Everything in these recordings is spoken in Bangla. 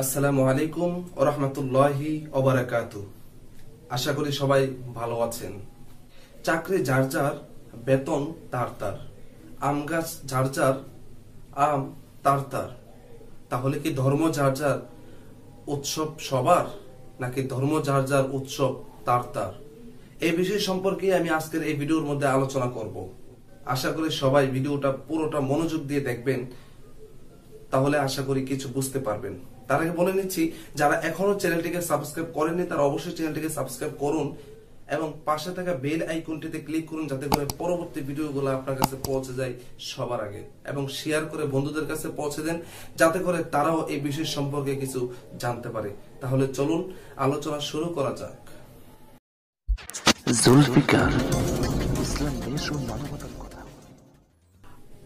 আসসালামু আলাইকুম ওয়া রাহমাতুল্লাহি ওয়া বারাকাতুহু। আশা করি সবাই ভালো আছেন। চাকরি যার যার, বেতন তার তার, আম গাছ যার যার, আম তার তার। তাহলে কি ধর্ম যার যার, উৎসব সবার, নাকি ধর্ম যার যার, উৎসব তার তার? এই বিষয় সম্পর্কে আমি আজকের এই ভিডিওর মধ্যে আলোচনা করব। আশা করি সবাই ভিডিওটা পুরোটা মনোযোগ দিয়ে দেখবেন, তাহলে আশা করি কিছু বুঝতে পারবেন। তার আগে বলে নিচ্ছি, যারা এখনো চ্যানেলটিকে সাবস্ক্রাইব করেননি তারা অবশ্যই চ্যানেলটিকে সাবস্ক্রাইব করুন এবং পাশে থাকা বেল আইকনটিতে ক্লিক করুন, যাতে করে পরবর্তী ভিডিওগুলো আপনার কাছে পৌঁছে যায় সবার আগে, এবং শেয়ার করে বন্ধুদের কাছে পৌঁছে দেন, যাতে করে তারাও এই বিষয় সম্পর্কে কিছু জানতে পারে। তাহলে চলুন আলোচনা শুরু করা যাক।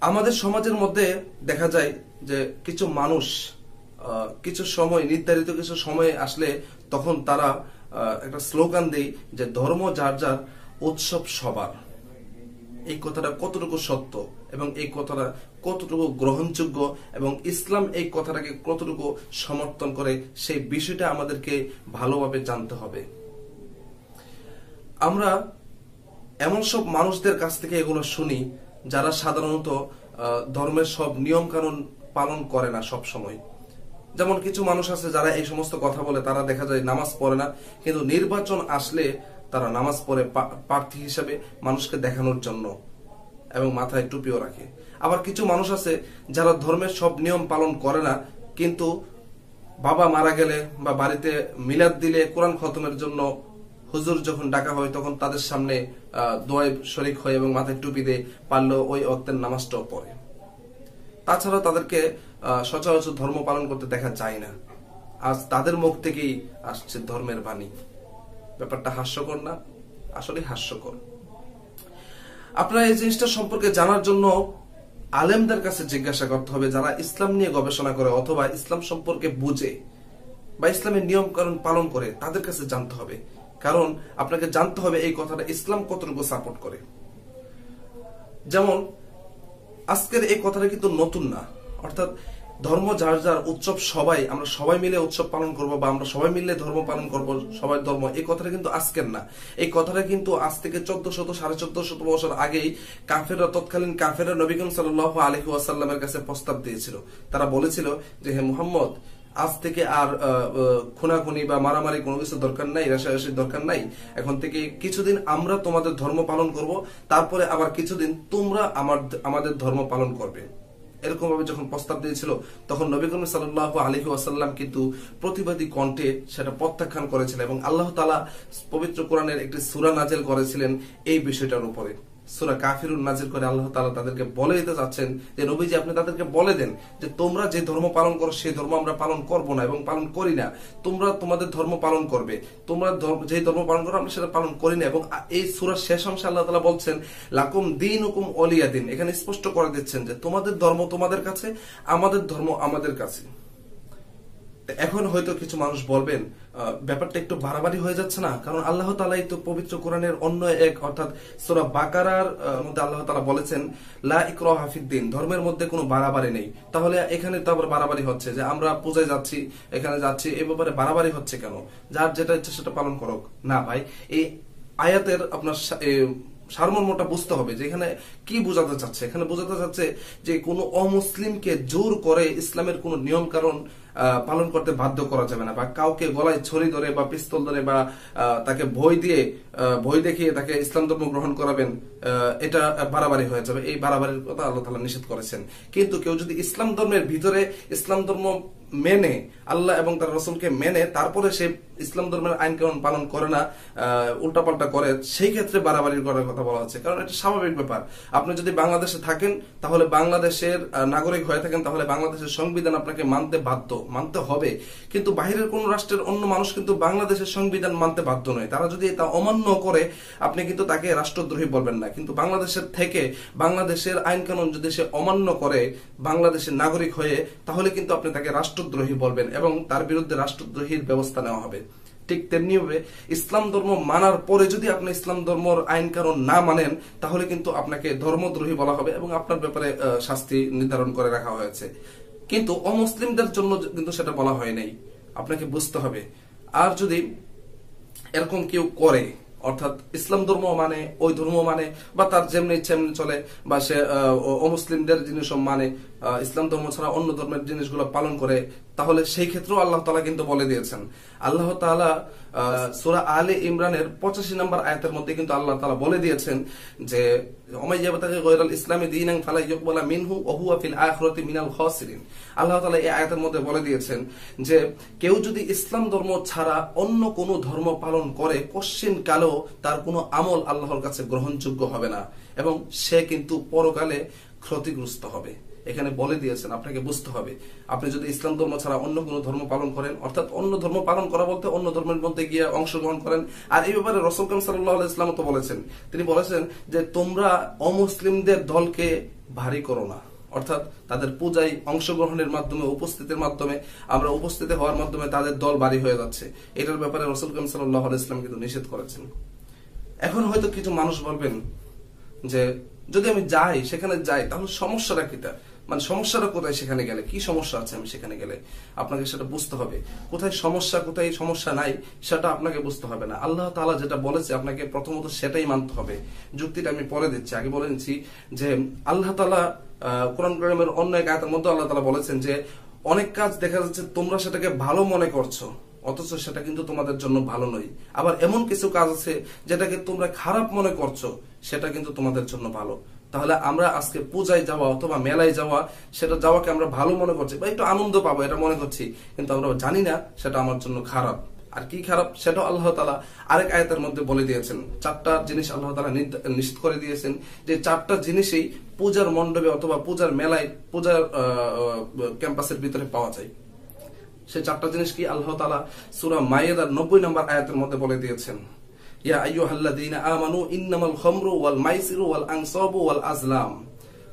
আমাদের সমাজের মধ্যে দেখা যায় যে কিছু মানুষ কিছু সময়, নির্ধারিত কিছু সময় আসলে তখন তারা একটা স্লোগান দেয় যে ধর্ম যার যার, উৎসব সবার। এই কথাটা কতটুকু সত্য এবং এই কথাটা কতটুকু গ্রহণযোগ্য এবং ইসলাম এই কথাটাকে কতটুকু সমর্থন করে, সেই বিষয়টা আমাদেরকে ভালোভাবে জানতে হবে। আমরা এমন সব মানুষদের কাছ থেকে এগুলো শুনি যারা সাধারণত ধর্মের সব নিয়ম কানুন পালন করে না সব সময়। যেমন কিছু মানুষ আছে যারা এই সমস্ত কথা বলে, তারা দেখা যায় নামাজ পড়ে না, কিন্তু নির্বাচন আসলে তারা নামাজ পড়ে প্রার্থী হিসাবে মানুষকে দেখানোর জন্য, এবং মাথায় টুপিও রাখে। আবার কিছু মানুষ আছে যারা ধর্মের সব নিয়ম পালন করে না, কিন্তু বাবা মারা গেলে বা বাড়িতে মিলাদ দিলে, কোরআন খতমের জন্য হুজুর যখন ডাকা হয় তখন তাদের সামনে দোয়ায় শরীক হয় এবং মাথায় টুপি দিয়ে পারলেও ওই ওয়াক্তের নামাজটাও পড়ে। তাছাড়া তাদেরকে সচরাচর ধর্ম পালন করতে দেখা যায় না। আজ তাদের মুখ থেকেই আসছে ধর্মের বাণী। ব্যাপারটা হাস্যকর না? আসলে হাস্যকর। আপনারা এই জিনিসটা সম্পর্কে জানার জন্য আলেমদের কাছে জিজ্ঞাসা করতে হবে, যারা ইসলাম নিয়ে গবেষণা করে অথবা ইসলাম সম্পর্কে বুঝে বা ইসলামের নিয়ম কানুন পালন করে, তাদের কাছে জানতে হবে। কারণ আপনাকে জানতে হবে এই কথাটা ইসলাম কতটুকু সাপোর্ট করে। যেমন আজকের এই কথাটা কিন্তু নতুন না, অর্থাৎ ধর্ম যার যার, উৎসব সবাই, আমরা সবাই মিলে উৎসব পালন করব বা আমরা সবাই মিলে ধর্ম পালন করব, সবাই ধর্ম, এই কথাটা কিন্তু আজকের না। এই কথাটা কিন্তু আজ থেকে 1400 1450 বছর আগেই কাফেররা, তৎকালীন কাফেররা নবী করিম সাল্লাল্লাহু আলাইহি ওয়াসাল্লামের কাছে প্রস্তাব দিয়েছিল। তারা বলেছিল যে হে মুহাম্মদ, আজ থেকে আর খুনাখুনি বা মারামারি কোনো কিছু দরকার নাই, রেষারেষির দরকার নাই। এখন থেকে কিছুদিন আমরা তোমাদের ধর্ম পালন করব, তারপরে আবার কিছুদিন তোমরা আমাদের ধর্ম পালন করবে। এরকম ভাবে যখন প্রস্তাব দিয়েছিল, তখন নবী করিম সাল্লাল্লাহু আলাইহি ওয়াসাল্লাম কিন্তু প্রতিবাদী কণ্ঠে সেটা প্রত্যাখ্যান করেছিলেন এবং আল্লাহ তাআলা পবিত্র কোরআনের একটি সূরা নাযিল করেছিলেন এই বিষয়টার উপরে। সূরা কাফিরুন নাযিল করে আল্লাহ তাআলা তাদেরকে বলে দিতে চাচ্ছেন যে নবীজি, আপনি তাদেরকে বলে দেন যে তোমরা যে ধর্ম পালন করো সেই ধর্ম আমরা পালন করব না এবং পালন করি না। তোমরা তোমাদের ধর্ম পালন করবে, তোমরা যে ধর্ম পালন করো আমরা সেটা পালন করি না। এবং এই সূরার শেষ অংশে আল্লাহ তাআলা বলছেন লাকুম দীনুকুম ওয়ালিয়া দিন। এখানে স্পষ্ট করে দিচ্ছেন যে তোমাদের ধর্ম তোমাদের কাছে, আমাদের ধর্ম আমাদের কাছে। এখন হয়তো কিছু মানুষ বলবেন ব্যাপারটা একটু বাড়াবাড়ি হয়ে যাচ্ছে না? কারণ আল্লাহ তাআলাই তো পবিত্র কোরআনের অন্য এক, অর্থাৎ সূরা বাকারার মধ্যে আল্লাহ তাআলা বলেছেন লা ইকরাহা ফিদ্দিন, ধর্মের মধ্যে কোনো বাড়াবাড়ি নেই। তাহলে এখানে তো আবার বাড়াবাড়ি হচ্ছে যে আমরা পূজায় যাচ্ছি, এখানে যাচ্ছি, এই ব্যাপারে বাড়াবাড়ি হচ্ছে কেন? যার যেটা ইচ্ছে সেটা পালন করুক না। ভাই, এই আয়াতের আপনার সারমর্মটা বুঝতে হবে যে এখানে কি বোঝাতে চাচ্ছে। এখানে বোঝাতে চাচ্ছে যে কোনো অমুসলিমকে জোর করে ইসলামের কোনো নিয়ম কারণ পালন করতে বাধ্য করা যাবে না, বা কাউকে গলায় ছড়ি ধরে বা পিস্তল ধরে বা তাকে ভয় দেখিয়ে তাকে ইসলাম ধর্ম গ্রহণ করাবেন, এটা বাড়াবাড়ি হয়ে যাবে। এই বাড়াবাড়ির কথা আল্লাহ তাআলা নিষেধ করেছেন। কিন্তু কেউ যদি ইসলাম ধর্মের ভিতরে ইসলাম ধর্ম মেনে, আল্লাহ এবং তার রাসূলকে মেনে, তারপরে সে ইসলাম ধর্মের আইন কানুন পালন করে না, উল্টাপাল্টা করে, সেই ক্ষেত্রে বাড়াবাড়ি করার কথা বলা হচ্ছে। কারণ এটা স্বাভাবিক ব্যাপার। আপনি যদি বাংলাদেশে থাকেন, তাহলে বাংলাদেশের নাগরিক হয়ে থাকেন, তাহলে বাংলাদেশের সংবিধান আপনাকে মানতে হবে। কিন্তু বাহিরের কোন রাষ্ট্রের অন্য মানুষ কিন্তু বাংলাদেশের সংবিধান মানতে বাধ্য নয়। তারা যদি তা অমান্য করে, আপনি কিন্তু তাকে রাষ্ট্রদ্রোহী বলবেন না। কিন্তু বাংলাদেশের থেকে বাংলাদেশের আইন কানুন যদি সে অমান্য করে বাংলাদেশের নাগরিক হয়ে, তাহলে কিন্তু আপনি তাকে রাষ্ট্রদ্রোহী বলবেন এবং তার বিরুদ্ধে রাষ্ট্রদ্রোহীর ব্যবস্থা নেওয়া হবে। ঠিক তেমনি ভাবে ইসলাম ধর্ম মানার পরে যদি আপনি ইসলাম ধর্মের আইন কানুন না মানেন, তাহলে কিন্তু আপনাকে ধর্মদ্রোহী বলা হবে এবং আপনার ব্যাপারে শাস্তি নির্ধারণ করে রাখা হয়েছে। কিন্তু অমুসলিমদের জন্য কিন্তু সেটা বলা হয় নাই, আপনাকে বুঝতে হবে। আর যদি এরকম কেউ করে, অর্থাৎ ইসলাম ধর্ম মানে ওই ধর্ম মানে বা তার যেমনি যেমনি চলে বা সে অমুসলিমদের জিনিস মানে ইসলাম ধর্ম ছাড়া অন্য ধর্মের জিনিসগুলো পালন করে, তাহলে সেই ক্ষেত্রেও আল্লাহ তাআলা কিন্তু বলে দিয়েছেন। আল্লাহ তাআলা সূরা আলে ইমরানের 85 নম্বর আয়াতের মধ্যে কিন্তু আল্লাহ তাআলা বলে দিয়েছেন যে ওমাইয়াবতাগি গায়রাল ইসলামি দীনান ফালা ইউকবালা মিনহু ওয়া হুয়া ফিল আখিরাতি মিনাল খাসিরিন। আল্লাহ তাআলা এই আয়াতের মধ্যে বলে দিয়েছেন যে কেউ যদি ইসলাম ধর্ম ছাড়া অন্য কোনো ধর্ম পালন করে, কোশ্চিন কালেও তার কোনো আমল আল্লাহর কাছে গ্রহণযোগ্য হবে না এবং সে কিন্তু পরকালে ক্ষতিগ্রস্ত হবে। এখানে বলে দিয়েছেন, আপনাকে বুঝতে হবে। আপনি যদি ইসলাম ধর্ম ছাড়া অন্য কোনো ধর্ম পালন করেন, অর্থাৎ অন্য ধর্ম পালন করা বলতে অন্য ধর্মের মধ্যে গিয়ে অংশগ্রহণ করেন। আর এই ব্যাপারে রাসূল করিম সাল্লাল্লাহু আলাইহি ওয়াসাল্লাম তো বলেছেন, তিনি বলেছেন যে তোমরা অমুসলিমদের দলকে ভারী করো না, অর্থাৎ তাদের পূজায় অংশগ্রহণের মাধ্যমে, উপস্থিতির মাধ্যমে, আমরা উপস্থিত হওয়ার মাধ্যমে তাদের দল ভারী হয়ে যাচ্ছে। এটার ব্যাপারে রাসূল করিম সাল্লাল্লাহু আলাইহি ওয়াসাল্লাম কিন্তু নিষেধ করেছেন। এখন হয়তো কিছু মানুষ বলবেন যে যদি আমি যাই, সেখানে যাই, তাহলে সমস্যাটা কি? মানে সমস্যাটা কোথায়? সেখানে গেলে কি সমস্যা আছে? আমি সেখানে গেলে আপনাকে সেটা বুঝতে হবে। কোথায় সমস্যা, কোথায় সমস্যা নাই, সেটা আপনাকে বুঝতে হবে না। আল্লাহ তাআলা যেটা বলেছে আপনাকে প্রথমত সেটাই মানতে হবে। যুক্তিটা আমি পরে দিচ্ছি, আগে বলে নিচ্ছি যে আল্লাহ তাআলা কোরআন কারীমের অন্য এক আয়াতের মধ্যে আল্লাহ তাআলা বলেছেন যে অনেক কাজ দেখা যাচ্ছে তোমরা সেটাকে ভালো মনে করছো, অথচ সেটা কিন্তু তোমাদের জন্য ভালো নয়। আবার এমন কিছু কাজ আছে যেটাকে তোমরা খারাপ মনে করছো, সেটা কিন্তু তোমাদের জন্য ভালো। তাহলে আমরা আজকে পূজায় যাওয়া অথবা মেলায় যাওয়া, সেটা যাওয়াকে আমরা ভালো মনে করছি বা একটু আনন্দ পাবো এটা মনে করছি, কিন্তু আমরা জানি না সেটা আমার জন্য খারাপ। আর কি খারাপ সেটা আল্লাহ তাআলা আরেক আয়াতের মধ্যে বলে দিয়েছেন। 4টা জিনিস আল্লাহ তাআলা নিশ্চিত করে দিয়েছেন যে 4টা জিনিসই পূজার মণ্ডপে অথবা পূজার মেলায়, পূজার ক্যাম্পাসের ভিতরে পাওয়া যায়। সেই 4টা জিনিস কি? আল্লাহ তাআলা সূরা মায়েদার 90 নম্বর আয়াতের মধ্যে বলে দিয়েছেন, ইয়া আইয়ুহাল্লাযীনা আমানু ইন্নামাল খামরু ওয়াল মাইসিরু ওয়াল আনসাবু ওয়াল আজলাম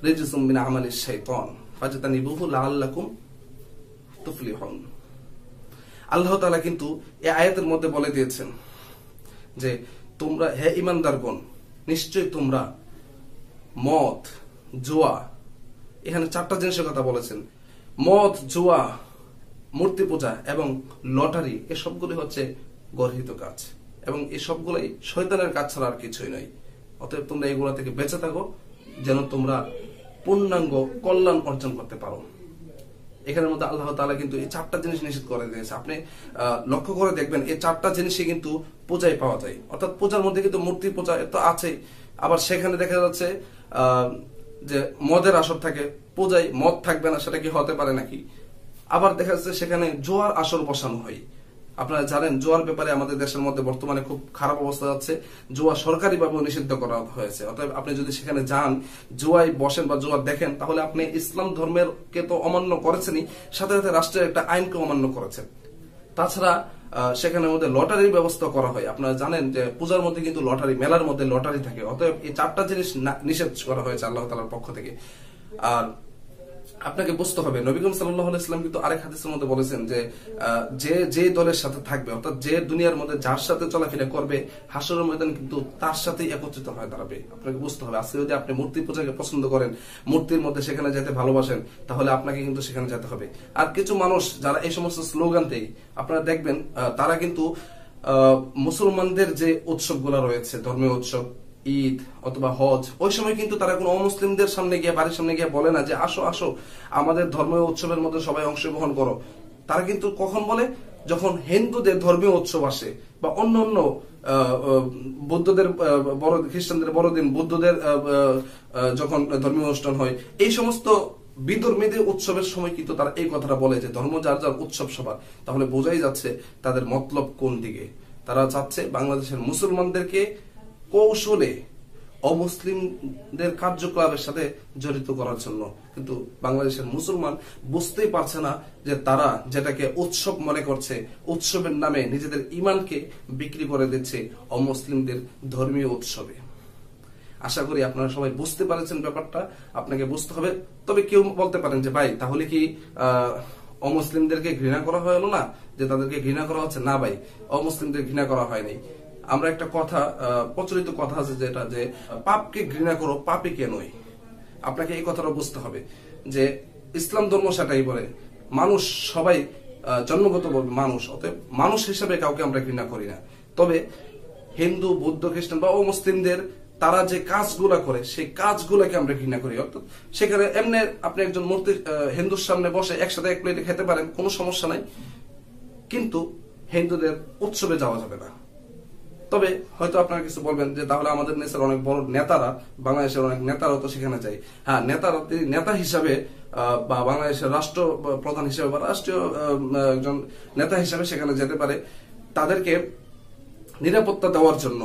রিজসুম মিন আমালিশ শাইতান ফাজতানিবুহু লাআল্লাকুম তুফলিহুন। আল্লাহ তাআলা কিন্তু এই আয়াতের মধ্যে বলে দিয়েছেন যে তোমরা, হে ঈমানদারগণ, নিশ্চয়ই তোমরা মদ, জুয়া, এখানে 4টা জিনিসের কথা বলেছেন। মদ, জুয়া, মূর্তি পূজা এবং লটারি, এসবগুলি হচ্ছে গর্হিত কাজ এবং এসবগুলাই শয়তানের কাজ ছাড়া আর কিছুই নয়। অতএব তোমরা এগুলা থেকে বেঁচে থাকো, যেন তোমরা পূর্ণাঙ্গ কল্যাণ অর্জন করতে পারো। এখানের মধ্যে আল্লাহ তাআলা কিন্তু এই 4টা জিনিস নিষেধ করে দিয়েছে। আপনি লক্ষ্য করে দেখবেন এই 4টা জিনিসই কিন্তু পূজায় পাওয়া যায়। অর্থাৎ পূজার মধ্যে কিন্তু মূর্তি পূজা তো আছে, আবার সেখানে দেখা যাচ্ছে যে মদের আসর থাকে, পূজায় মদ থাকবে না, সেটা কি হতে পারে নাকি? আবার দেখা যাচ্ছে সেখানে জোয়ার আসর বসানো হয়। আপনারা জানেন জোয়ার ব্যাপারে আমাদের দেশের মধ্যে বর্তমানে খুব খারাপ অবস্থা যাচ্ছে। জোয়া সরকারিভাবে নিষিদ্ধ করা হয়েছে। অতএব আপনি যদি সেখানে যান, জোয়ায় বসেন বা জোয়া দেখেন, তাহলে আপনি ইসলাম ধর্মের কে তো অমান্য করেছেনই, সাথে সাথে রাষ্ট্রের একটা আইনকে অমান্য করেছেন। তাছাড়া সেখানের মধ্যে লটারির ব্যবস্থা করা হয়। আপনারা জানেন যে পূজার মধ্যে কিন্তু লটারি, মেলার মধ্যে লটারি থাকে। অতএব এই 4টা জিনিস নিষেধ করা হয়েছে আল্লাহ তাআলার পক্ষ থেকে। আর আপনাকে বুঝতে হবে, নবী করিম সাল্লাল্লাহু আলাইহি ওয়াসাল্লাম কিন্তু আরেক হাদিসের মধ্যে বলেছেন যে যে দলের সাথে থাকবে, অর্থাৎ যে দুনিয়ার মধ্যে যার সাথে চলাফেরা করবে, হাসরের ময়দানে কিন্তু তার সাথেই একত্রিত হয়ে দাঁড়াবে। আপনাকে বুঝতে হবে, আজকে যদি আপনি মূর্তি পূজাকে পছন্দ করেন, মূর্তির মধ্যে সেখানে যেতে ভালোবাসেন, তাহলে আপনাকে কিন্তু সেখানে যেতে হবে। আর কিছু মানুষ যারা এই সমস্ত স্লোগান দেয়, আপনারা দেখবেন তারা কিন্তু মুসলমানদের যে উৎসবগুলো রয়েছে, ধর্মীয় উৎসব, ঈদ অথবা হজ, ওই সময় কিন্তু তারা কোনো অমুসলিমদের সামনে গিয়ে, বাড়ির সামনে গিয়ে বলে না যে আসো আসো আমাদের ধর্মীয় উৎসবের মধ্যে সবাই অংশগ্রহণ করো। তারা কিন্তু কখন বলে? যখন হিন্দুদের ধর্মীয় উৎসব আসে বা অন্য অন্য বৌদ্ধদের বড়, খ্রিস্টানদের বড়দিন, বুদ্ধদের যখন ধর্মীয় অনুষ্ঠান হয়, এই সমস্ত বিধর্মীদের উৎসবের সময় কিন্তু তারা এই কথাটা বলে যে ধর্ম যার যার, উৎসব সবার। তাহলে বোঝাই যাচ্ছে তাদের মতলব কোন দিকে। তারা চাচ্ছে বাংলাদেশের মুসলমানদেরকে কৌশলে অমুসলিমদের কার্যকলাপের সাথে জড়িত করার জন্য। কিন্তু বাংলাদেশের মুসলমান বুঝতেই পারছে না যে তারা যেটাকে উৎসব মনে করছে, উৎসবের নামে নিজেদের ঈমানকে বিক্রি করে দিচ্ছে অমুসলিমদের ধর্মীয় উৎসবে। আশা করি আপনারা সবাই বুঝতে পারছেন ব্যাপারটা। আপনাকে বুঝতে হবে। তবে কেউ বলতে পারেন যে ভাই, তাহলে কি অমুসলিমদেরকে ঘৃণা করা হলো না, যে তাদেরকে ঘৃণা করা হচ্ছে? না ভাই, অমুসলিমদের ঘৃণা করা হয়নি। আমরা একটা কথা, প্রচলিত কথা আছে যেটা, যে পাপকে ঘৃণা করো, পাপীকে নয়। আপনাকে এই কথাটা বুঝতে হবে যে ইসলাম ধর্ম সেটাই বলে, মানুষ সবাই জন্মগত মানুষ, অতএব মানুষ হিসেবে কাউকে আমরা ঘৃণা করি না। তবে হিন্দু, বৌদ্ধ, খ্রিস্টান বা অমুসলিমদের তারা যে কাজগুলা করে সেই কাজগুলাকে আমরা ঘৃণা করি। অর্থাৎ সেখানে এমনি আপনি একজন মূর্তি হিন্দুর সামনে বসে একসাথে এক প্লেটে খেতে পারেন, কোনো সমস্যা নাই, কিন্তু হিন্দুদের উৎসবে যাওয়া যাবে না। তবে হয়তো আপনারা কিছু বলবেন যে তাহলে আমাদের দেশের অনেক বড় নেতারা, বাংলাদেশের অনেক নেতারা তো সেখানে যায়। হ্যাঁ, নেতারা, তিনি নেতা হিসাবে বা বাংলাদেশের রাষ্ট্র প্রধান হিসেবে বা রাষ্ট্রীয় একজন নেতা হিসেবে সেখানে যেতে পারে, তাদেরকে নিরাপত্তা দেওয়ার জন্য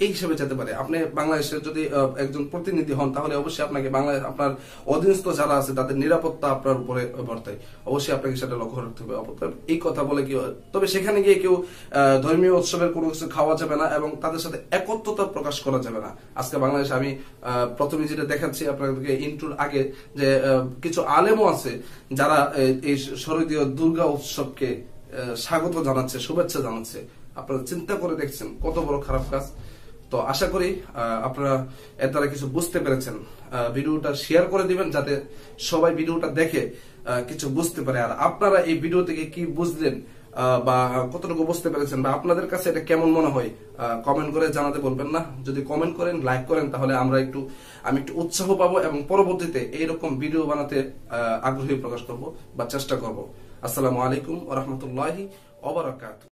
এই হিসেবে যেতে পারে। আপনি বাংলাদেশের যদি একজন প্রতিনিধি হন, তাহলে অবশ্যই আপনাকে বাংলাদেশ, আপনার অধীনস্থ যারা আছে তাদের নিরাপত্তা আপনার উপরে বর্তায়, অবশ্যই আপনাকে সেটা লক্ষ্য রাখতে হবে। এই কথা বলে কি, তবে সেখানে গিয়ে কেউ ধর্মীয় উৎসবের কোনো কিছু খাওয়া যাবে না এবং তাদের সাথে একত্রতা প্রকাশ করা যাবে না। আজকে বাংলাদেশে আমি প্রথমে যেটা দেখাচ্ছি আপনাদেরকে ইন্টুর আগে, যে কিছু আলেমও আছে যারা এই শারদীয় দুর্গা উৎসবকে স্বাগত জানাচ্ছে, শুভেচ্ছা জানাচ্ছে। আপনারা চিন্তা করে দেখছেন কত বড় খারাপ কাজ। তো আশা করি আপনারা এর দ্বারা কিছু বুঝতে পেরেছেন। ভিডিওটা শেয়ার করে দিবেন যাতে সবাই ভিডিওটা দেখে কিছু বুঝতে পারে। আর আপনারা এই ভিডিও থেকে কি বুঝলেন বা কতটুকু বুঝতে পেরেছেন বা আপনাদের কাছে এটা কেমন মনে হয়, কমেন্ট করে জানাতে বলবেন না। যদি কমেন্ট করেন, লাইক করেন, তাহলে আমি একটু উৎসাহ পাবো এবং পরবর্তীতে এইরকম ভিডিও বানাতে আগ্রহী প্রকাশ করব বা চেষ্টা করব। আসসালামু আলাইকুম ওয়া রাহমাতুল্লাহি ওয়া বারাকাতুহু।